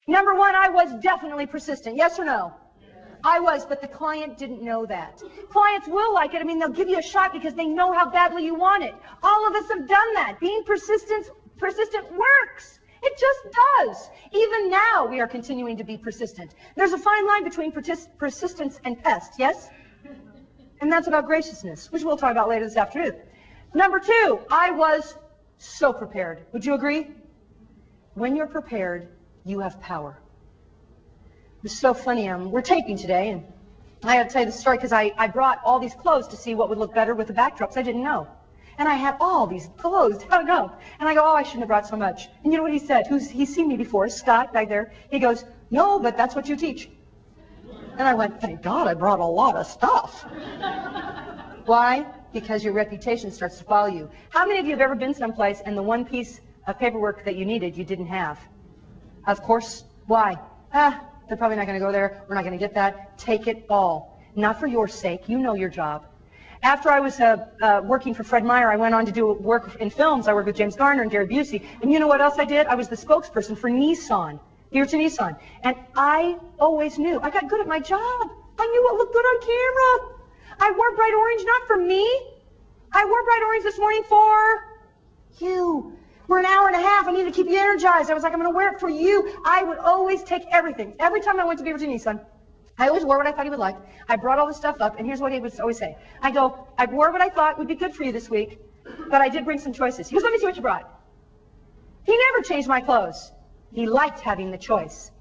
Number one, I was definitely persistent. Yes or no? I was, but the client didn't know that. Clients will like it. I mean, they'll give you a shot because they know how badly you want it. All of us have done that. Being persistent works. It just does. Even now, we are continuing to be persistent. There's a fine line between persistence and pest, yes? And that's about graciousness, which we'll talk about later this afternoon. Number two, I was so prepared. Would you agree? When you're prepared, you have power. It's so funny. We're taping today, and I got to tell you the story because I brought all these clothes to see what would look better with the backdrops. I didn't know. And I had all these clothes. I don't know. And I go, oh, I shouldn't have brought so much. And you know what he said? He's seen me before, Scott, back there. He goes, no, but that's what you teach. And I went, thank God I brought a lot of stuff. Why? Because your reputation starts to follow you. How many of you have ever been someplace and the one piece of paperwork that you needed you didn't have? Of course. Why? They're probably not going to go there. We're not going to get that. Take it all. Not for your sake. You know your job. After I was working for Fred Meyer, I went on to do work in films. I worked with James Garner and Gary Busey. And you know what else I did? I was the spokesperson for Nissan, here to Nissan. And I always knew. I got good at my job. I knew what looked good on camera. I wore bright orange not for me. I wore bright orange this morning for you. For an hour and a half, I needed to keep you energized. I was like, I'm going to wear it for you. I would always take everything. Every time I went to be with Nissan, I always wore what I thought he would like. I brought all this stuff up, and here's what he would always say. I go, I wore what I thought would be good for you this week, but I did bring some choices. He goes, let me see what you brought. He never changed my clothes. He liked having the choice.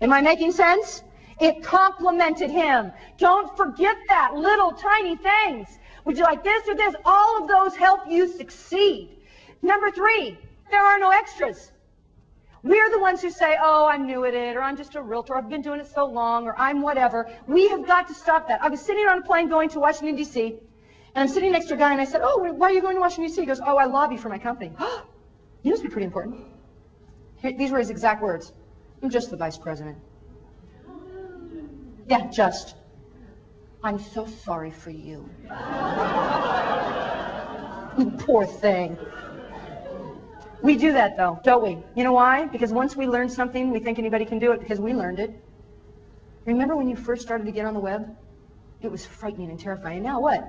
Am I making sense? It complimented him. Don't forget that. Little tiny things. Would you like this or this? All of those help you succeed. Number three, there are no extras. We're the ones who say, oh, I'm new at it, or I'm just a realtor, I've been doing it so long, or I'm whatever. We have got to stop that. I was sitting on a plane going to Washington, D.C., and I'm sitting next to a guy, and I said, oh, why are you going to Washington, D.C.? He goes, oh, I lobby for my company. You must be pretty important. These were his exact words. I'm just the vice president. Yeah, just. I'm so sorry for you. You poor thing. We do that, though, don't we? You know why? Because once we learn something, we think anybody can do it because we learned it. Remember when you first started to get on the web? It was frightening and terrifying. And now what?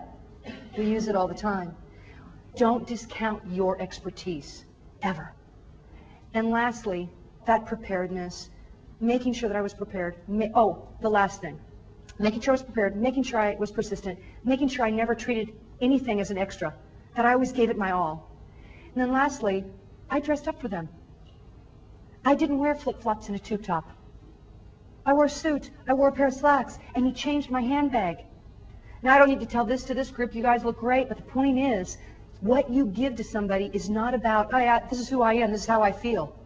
We use it all the time. Don't discount your expertise, ever. And lastly, that preparedness, making sure that I was prepared. The last thing. Making sure I was prepared, making sure I was persistent, making sure I never treated anything as an extra, that I always gave it my all. And then lastly, I dressed up for them. I didn't wear flip-flops and a tube top. I wore a suit, I wore a pair of slacks, and he changed my handbag. Now, I don't need to tell this to this group, you guys look great, but the point is, what you give to somebody is not about, oh yeah, this is who I am, this is how I feel.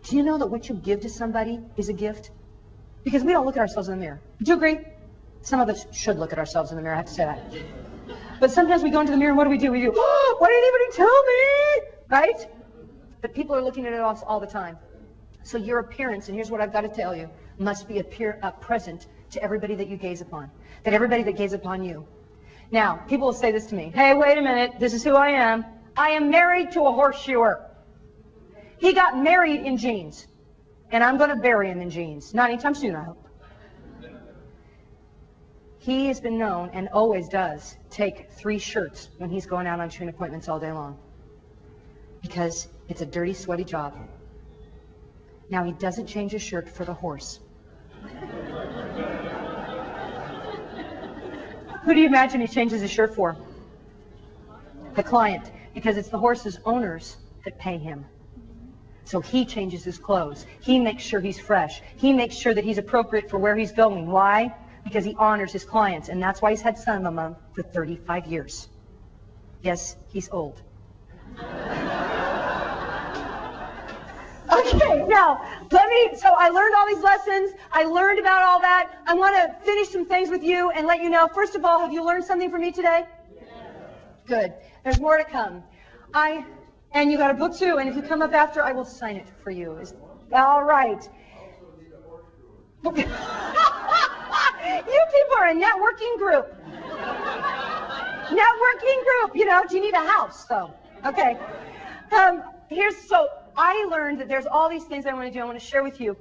Do you know that what you give to somebody is a gift? Because we don't look at ourselves in the mirror. Do you agree? Some of us should look at ourselves in the mirror, I have to say that. But sometimes we go into the mirror and what do? We do, oh, why didn't anybody tell me? Right? But people are looking at us all the time. So your appearance, and here's what I've got to tell you, must be present to everybody that you gaze upon. That everybody that gaze upon you. Now, people will say this to me, hey, wait a minute, this is who I am. I am married to a horseshoer. He got married in jeans. And I'm going to bury him in jeans. Not anytime soon, I hope. He has been known, and always does, take 3 shirts when he's going out on shooting appointments all day long. Because it's a dirty, sweaty job. Now, he doesn't change his shirt for the horse. Who do you imagine he changes his shirt for? The client. Because it's the horse's owners that pay him. So he changes his clothes. He makes sure he's fresh. He makes sure that he's appropriate for where he's going. Why? Because he honors his clients. And that's why he's had some of them for 35 years. Yes, he's old. Okay, now, so I learned all these lessons. I learned about all that. I want to finish some things with you and let you know, first of all, have you learned something from me today? Yes. Good. There's more to come. And you got a book too, and if you come up after, I will sign it for you. All right. You people are a networking group. Networking group. You know, do you need a house, though? Okay. So I learned that there's all these things I want to do. I want to share with you.